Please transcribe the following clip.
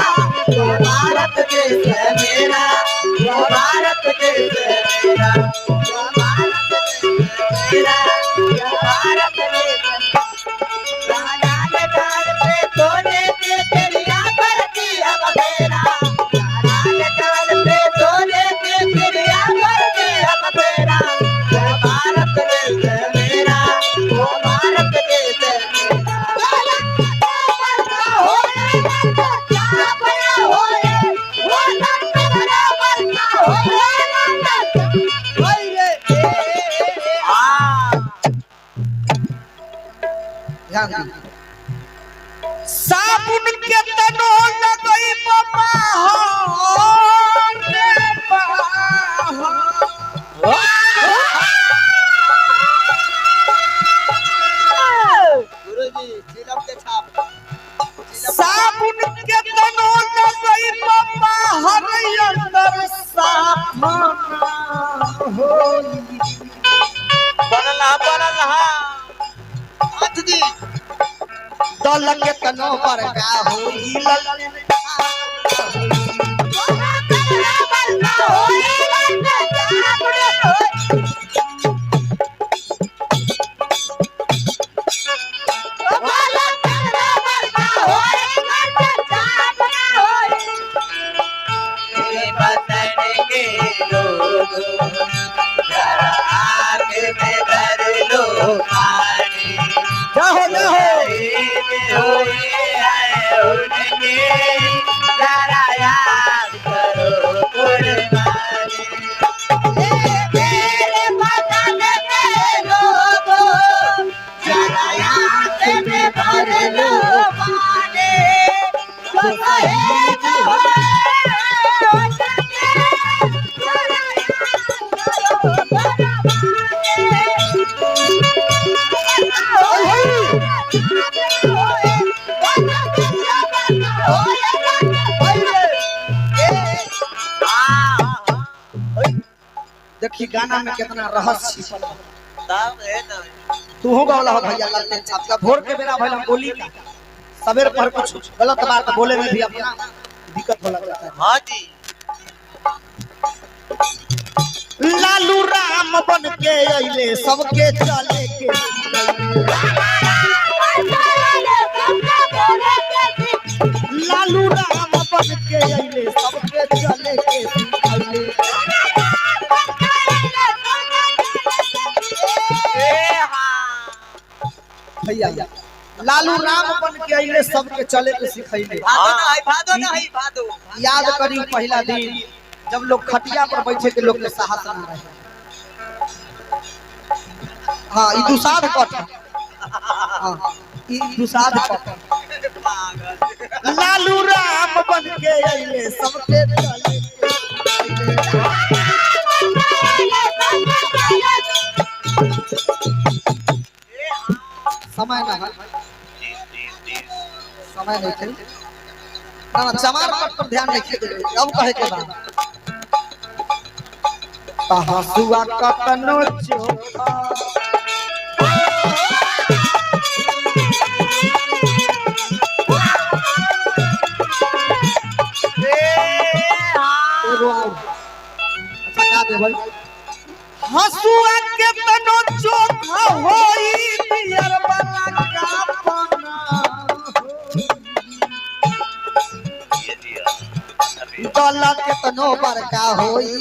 भारत देश है मेरा, वो भारत देश है मेरा, वो भारत देश है मेरा, वो भारत देश राजा के काल पे सोने के चिड़िया करती है बसेरा, राजा के काल पे सोने के चिड़िया करती है बसेरा, वो भारत देश है मेरा, वो भारत देश है मेरा। साबुन के तनो लगई बाबा हो रे गुरुजी चिलम के छाप साबुन के तनो लगई बाबा हर अंदर साफना हो बनला हाथ दी दल के तनो पर का होई देखी गाना में कितना रहस्य तू हो गौला हो भैया ललते छाप भोर के बेरा भइल हम बोली का सवेर पर कुछ गलत बात बोले में भी अपना दिक्कत हो लगता है। हां जी लालू राम बन के अइले सबके चले के लालू राम बन के अइले सबके चले के भैया लालू राम बन के अइले सबके चले के सिखैले। भादो नहीं याद करी पहला दिन जब लोग खटिया पर बैठे के लोग के साहस ना रहे। हां ई दुसाध कट हां ई दुसाध कट लालू राम बन के अइले सबके चले समय ना है समय नहीं थे ना चमार पर ध्यान नहीं दे अब कहे के बाद हसुआ कतनो चोखा हसुआ के तनो चोखा होई पियर वाला का पना दल के तनो बड़का होई